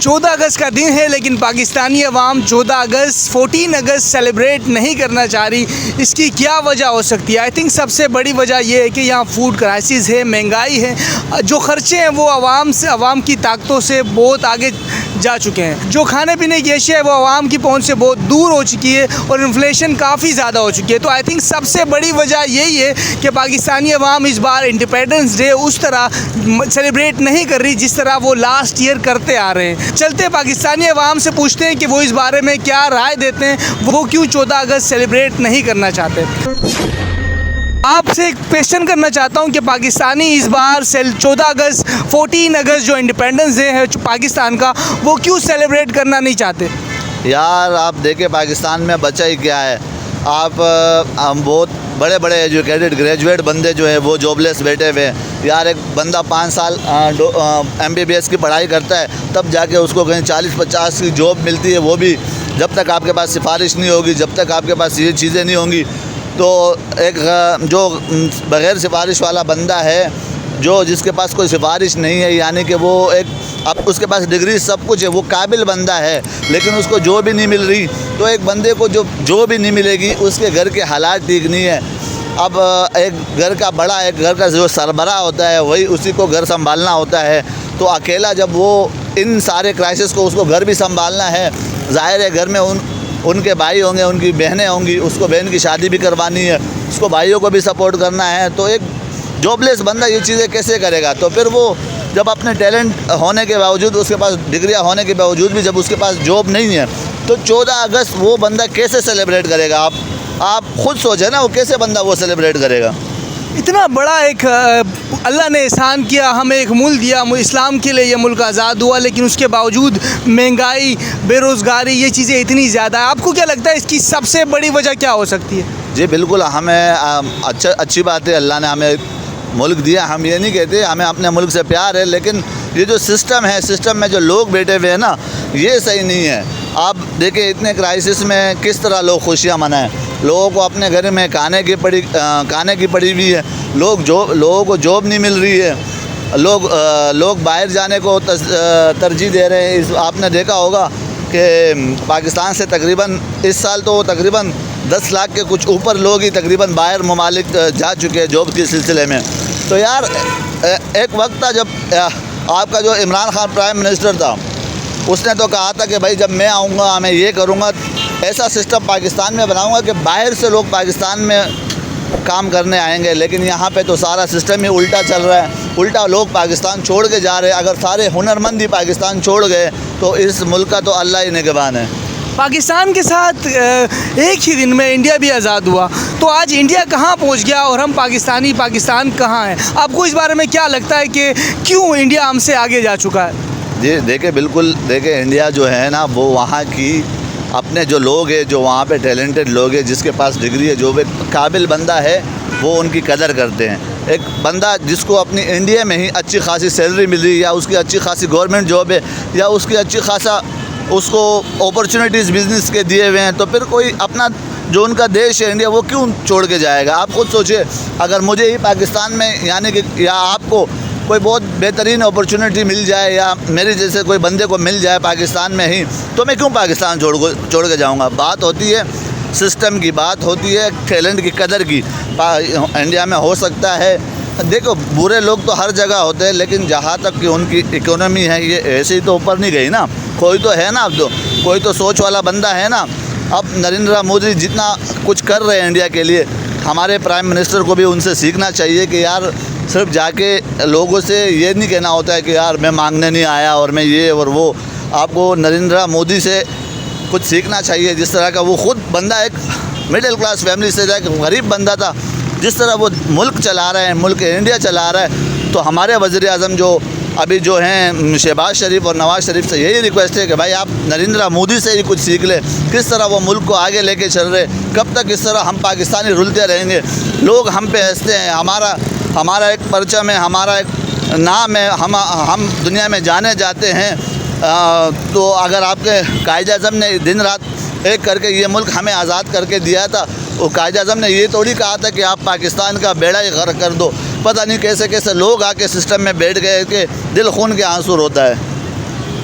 14 अगस्त का दिन है लेकिन पाकिस्तानी अवाम 14 अगस्त 14 अगस्त सेलिब्रेट नहीं करना चाह रही। इसकी क्या वजह हो सकती है? आई थिंक सबसे बड़ी वजह यह है कि यहाँ फूड क्राइसिस है, महंगाई है, जो खर्चे हैं वो आवाम की ताकतों से बहुत आगे जा चुके हैं। जो खाने पीने की अशिया है वो आवाम की पहुंच से बहुत दूर हो चुकी है और इन्फ्लेशन काफ़ी ज़्यादा हो चुकी है। तो आई थिंक सबसे बड़ी वजह यही है कि पाकिस्तानी अवाम इस बार इंडिपेंडेंस डे उस तरह सेलिब्रेट नहीं कर रही जिस तरह वो लास्ट ईयर करते आ रहे हैं। चलते पाकिस्तानी अवाम से पूछते हैं कि वो इस बारे में क्या राय देते हैं, वो क्यों 14 अगस्त सेलिब्रेट नहीं करना चाहते। आपसे एक क्वेश्चन करना चाहता हूं कि पाकिस्तानी इस बार 14 अगस्त 14 अगस्त जो इंडिपेंडेंस डे है पाकिस्तान का, वो क्यों सेलिब्रेट करना नहीं चाहते? यार आप देखें पाकिस्तान में बचा ही क्या है। आप हम बहुत बड़े बड़े एजुकेटेड ग्रेजुएट बंदे जो है वो जॉबलेस बैठे हुए हैं। यार एक बंदा 5 साल MBBS की पढ़ाई करता है तब जाके उसको कहीं 40-50 की जॉब मिलती है, वो भी जब तक आपके पास सिफारिश नहीं होगी, जब तक आपके पास ये चीज़ें नहीं होंगी। तो एक जो बग़ैर सिफारिश वाला बंदा है, जो जिसके पास कोई सिफारिश नहीं है, यानी कि वो एक अब उसके पास डिग्री सब कुछ है, वो काबिल बंदा है लेकिन उसको जो भी नहीं मिल रही। तो एक बंदे को जो भी नहीं मिलेगी उसके घर के हालात ठीक नहीं है। अब एक घर का बड़ा, एक घर का जो सरबराह होता है वही उसी को घर संभालना होता है। तो अकेला जब वो इन सारे क्राइसिस को उसको घर भी संभालना है, ज़ाहिर है घर में उनके भाई होंगे, उनकी बहनें होंगी, उसको बहन की शादी भी करवानी है, उसको भाइयों को भी सपोर्ट करना है। तो एक जॉबलेस बंदा ये चीज़ें कैसे करेगा? तो फिर वो जब अपने टैलेंट होने के बावजूद, उसके पास डिग्रियां होने के बावजूद भी जब उसके पास जॉब नहीं है, तो 14 अगस्त वो बंदा कैसे सेलिब्रेट करेगा? आप खुद सोचें ना, वो कैसे बंदा वो सेलिब्रेट करेगा? इतना बड़ा एक अल्लाह ने एहसान किया, हमें एक मुल्क दिया, इस्लाम के लिए ये मुल्क आज़ाद हुआ, लेकिन उसके बावजूद महंगाई, बेरोज़गारी, ये चीज़ें इतनी ज़्यादा है। आपको क्या लगता है इसकी सबसे बड़ी वजह क्या हो सकती है? जी बिल्कुल, हमें अच्छी बात है, अल्लाह ने हमें मुल्क दिया, हम ये नहीं कहते, हमें अपने मुल्क से प्यार है, लेकिन ये जो सिस्टम है, सिस्टम में जो लोग बैठे हुए हैं ना, ये सही नहीं है। आप देखिए इतने क्राइसिस में किस तरह लोग खुशियाँ मनाएं। लोगों को अपने घर में खाने की पड़ी हुई है, लोगों को जॉब नहीं मिल रही है, लोग बाहर जाने को तरजीह दे रहे हैं। आपने देखा होगा कि पाकिस्तान से तकरीबन इस साल तो तकरीबन 10 लाख के कुछ ऊपर लोग ही तकरीबन बाहर ममालिक जा चुके हैं जॉब के सिलसिले में। तो यार एक वक्त था जब आपका जो इमरान खान प्राइम मिनिस्टर था, उसने तो कहा था कि भाई जब मैं आऊँगा मैं ये करूँगा, ऐसा सिस्टम पाकिस्तान में बनाऊँगा कि बाहर से लोग पाकिस्तान में काम करने आएंगे। लेकिन यहाँ पे तो सारा सिस्टम ही उल्टा चल रहा है, उल्टा लोग पाकिस्तान छोड़ के जा रहे हैं। अगर सारे हुनरमंद ही पाकिस्तान छोड़ गए तो इस मुल्क का तो अल्लाह ही निगहबान है। पाकिस्तान के साथ एक ही दिन में इंडिया भी आज़ाद हुआ, तो आज इंडिया कहाँ पहुँच गया और हम पाकिस्तान कहाँ हैं? आपको इस बारे में क्या लगता है कि क्यों इंडिया हमसे आगे जा चुका है? जी देखिए, बिल्कुल देखिए, इंडिया जो है ना, वो वहाँ की अपने जो लोग हैं, जो वहाँ पे टैलेंटेड लोग हैं, जिसके पास डिग्री है, जो भी काबिल बंदा है, वो उनकी कदर करते हैं। एक बंदा जिसको अपनी इंडिया में ही अच्छी खासी सैलरी मिल रही है, या उसकी अच्छी खासी गवर्नमेंट जॉब है, या उसकी अच्छी खासा उसको अपॉर्चुनिटीज़ बिज़नेस के दिए हुए हैं, तो फिर कोई अपना जो उनका देश है इंडिया, वो क्यों छोड़ के जाएगा? आप खुद सोचिए, अगर मुझे ही पाकिस्तान में, यानी कि या आपको कोई बहुत बेहतरीन अपॉर्चुनिटी मिल जाए, या मेरे जैसे कोई बंदे को मिल जाए पाकिस्तान में ही, तो मैं क्यों पाकिस्तान छोड़ के जाऊँगा? बात होती है सिस्टम की, बात होती है टैलेंट की, कदर की। इंडिया में हो सकता है, देखो बुरे लोग तो हर जगह होते हैं, लेकिन जहाँ तक कि उनकी इकोनॉमी है, ये ऐसे ही तो ऊपर नहीं गई ना। कोई तो है ना, अब तो कोई तो सोच वाला बंदा है ना। अब नरेंद्र मोदी जितना कुछ कर रहे हैं इंडिया के लिए, हमारे प्राइम मिनिस्टर को भी उनसे सीखना चाहिए कि यार सिर्फ जाके लोगों से ये नहीं कहना होता है कि यार मैं मांगने नहीं आया और मैं ये और वो। आपको नरेंद्र मोदी से कुछ सीखना चाहिए, जिस तरह का वो खुद बंदा एक मिडिल क्लास फैमिली से जाके गरीब बंदा था, जिस तरह वो मुल्क चला रहा है, मुल्क इंडिया चला रहा है। तो हमारे वज़ीर आज़म जो अभी जो हैं शहबाज शरीफ और नवाज़ शरीफ से यही रिक्वेस्ट है कि भाई आप नरेंद्र मोदी से ही कुछ सीख लें, किस तरह वो मुल्क को आगे लेके चल रहे। कब तक इस तरह हम पाकिस्तानी रुलते रहेंगे? लोग हम पे हंसते हैं, हमारा एक परचम है, हमारा एक नाम है, हम दुनिया में जाने जाते हैं। तो अगर आपके कायद आज़म ने दिन रात एक करके ये मुल्क हमें आज़ाद करके दिया था, वो कायद आज़म ने ये थोड़ी कहा था कि आप पाकिस्तान का बेड़ा ही गर्क कर दो। पता नहीं कैसे कैसे लोग आके सिस्टम में बैठ गए कि दिल खून के आंसू रोता है।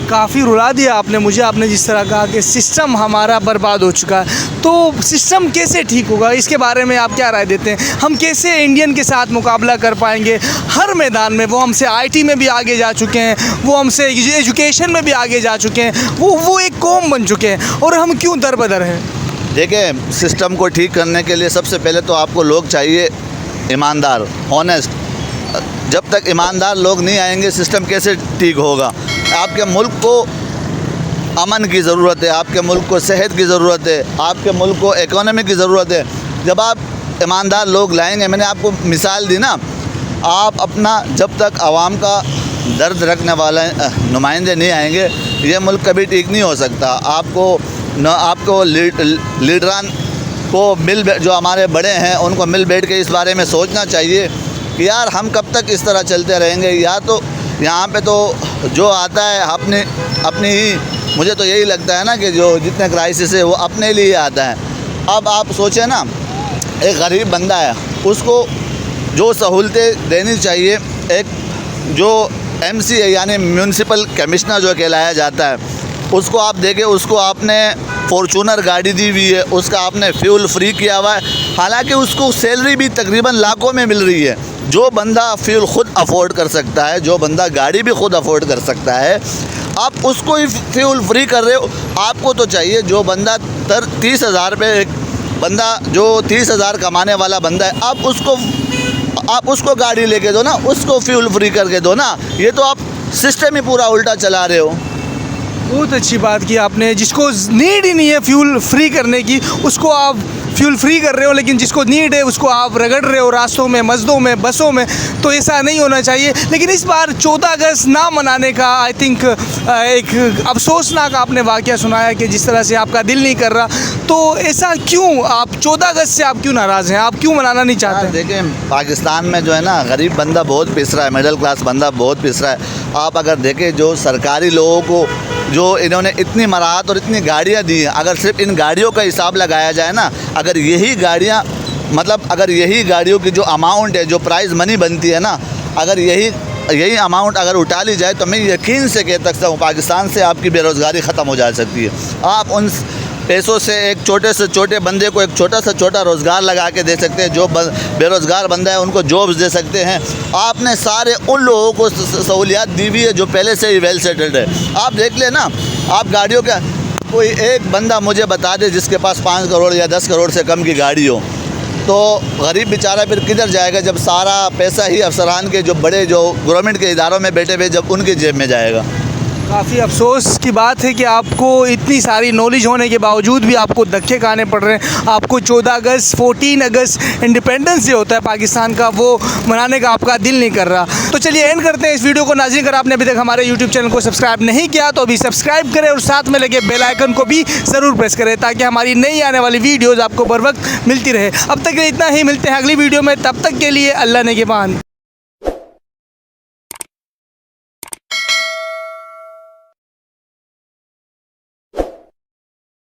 काफ़ी रुला दिया आपने मुझे, आपने जिस तरह कहा कि सिस्टम हमारा बर्बाद हो चुका है। तो सिस्टम कैसे ठीक होगा, इसके बारे में आप क्या राय देते हैं? हम कैसे इंडियन के साथ मुकाबला कर पाएंगे हर मैदान में? वो हमसे आईटी में भी आगे जा चुके हैं, वो हमसे एजुकेशन में भी आगे जा चुके हैं, वो एक कौम बन चुके हैं, और हम क्यों दर बदर हैं? देखिए, सिस्टम को ठीक करने के लिए सबसे पहले तो आपको लोग चाहिए ईमानदार, ऑनेस्ट। जब तक ईमानदार लोग नहीं आएंगे सिस्टम कैसे ठीक होगा? आपके मुल्क को अमन की ज़रूरत है, आपके मुल्क को सेहत की ज़रूरत है, आपके मुल्क को इकोनॉमी की ज़रूरत है। जब आप ईमानदार लोग लाएंगे, मैंने आपको मिसाल दी ना, आप अपना जब तक आवाम का दर्द रखने वाले नुमाइंदे नहीं आएंगे, ये मुल्क कभी ठीक नहीं हो सकता। आपको लीडरान को जो हमारे बड़े हैं उनको मिल बैठ के इस बारे में सोचना चाहिए कि यार हम कब तक इस तरह चलते रहेंगे। या तो यहाँ पे तो जो आता है अपनी ही, मुझे तो यही लगता है ना कि जो जितने क्राइसिस है वो अपने लिए आता है। अब आप सोचें ना, एक गरीब बंदा है, उसको जो सहूलतें देनी चाहिए, एक जो MC है यानी म्यूनसिपल कमिश्नर जो कहलाया जाता है, उसको आप देखें, उसको आपने फॉर्चूनर गाड़ी दी हुई है, उसका आपने फ्यूल फ्री किया हुआ है, हालांकि उसको सैलरी भी तकरीबन लाखों में मिल रही है। जो बंदा फ्यूल ख़ुद अफोर्ड कर सकता है, जो बंदा गाड़ी भी खुद अफोर्ड कर सकता है, आप उसको ही फ्यूल फ्री कर रहे हो। आपको तो चाहिए जो बंदा 30,000 रुपये, एक बंदा जो 30,000 कमाने वाला बंदा है, आप उसको गाड़ी लेके दो ना, उसको फ्यूल फ्री करके दो ना। ये तो आप सिस्टम ही पूरा उल्टा चला रहे हो। बहुत अच्छी बात की आपने। जिसको नीड ही नहीं है फ्यूल फ्री करने की, उसको आप फ्यूल फ्री कर रहे हो, लेकिन जिसको नीड है उसको आप रगड़ रहे हो रास्तों में, मस्जिदों में, बसों में। तो ऐसा नहीं होना चाहिए। लेकिन इस बार 14 अगस्त ना मनाने का आई थिंक एक अफसोसनाक आपने वाक़या सुनाया कि जिस तरह से आपका दिल नहीं कर रहा। तो ऐसा क्यों? आप 14 अगस्त से आप क्यों नाराज़ हैं? आप क्यों मनाना नहीं चाहते? देखिए, पाकिस्तान में जो है ना, गरीब बंदा बहुत पिस रहा है, मिडिल क्लास बंदा बहुत पिस रहा है। आप अगर देखें, जो सरकारी लोगों को जो इन्होंने इतनी मराहत और इतनी गाड़ियाँ दी हैं, अगर सिर्फ इन गाड़ियों का हिसाब लगाया जाए ना, अगर यही गाड़ियों की जो अमाउंट है, जो प्राइस मनी बनती है ना, अगर यही अमाउंट अगर उठा ली जाए, तो मैं यकीन से कह सकता हूँ पाकिस्तान से आपकी बेरोज़गारी ख़त्म हो जा सकती है। आप उन पैसों से एक छोटे से छोटे बंदे को एक छोटा से छोटा रोज़गार लगा के दे सकते हैं। जो बेरोज़गार बंदा है उनको जॉब्स दे सकते हैं। आपने सारे उन लोगों को सहूलियात दी हुई है जो पहले से ही वेल सेटल्ड है। आप देख लें ना, आप गाड़ियों का कोई एक बंदा मुझे बता दे जिसके पास 5 करोड़ या 10 करोड़ से कम की गाड़ी हो, तो गरीब बेचारा फिर किधर जाएगा जब सारा पैसा ही अफसरान के, जो बड़े जो गवर्नमेंट के इदारों में बैठे हुए, जब उनकी जेब में जाएगा। काफ़ी अफसोस की बात है कि आपको इतनी सारी नॉलेज होने के बावजूद भी आपको धक्के खाने पड़ रहे हैं। आपको 14 अगस्त 14 अगस्त इंडिपेंडेंस डे होता है पाकिस्तान का, वो मनाने का आपका दिल नहीं कर रहा। तो चलिए एंड करते हैं इस वीडियो को। नाज़रीन, अगर आपने अभी तक हमारे यूट्यूब चैनल को सब्सक्राइब नहीं किया तो अभी सब्सक्राइब करें और साथ में लगे बेल आइकन को भी ज़रूर प्रेस करें, ताकि हमारी नई आने वाली वीडियोज़ आपको बर वक्त मिलती रहे। अब तक के लिए इतना ही, मिलते हैं अगली वीडियो में। तब तक के लिए अल्लाह ने के मान।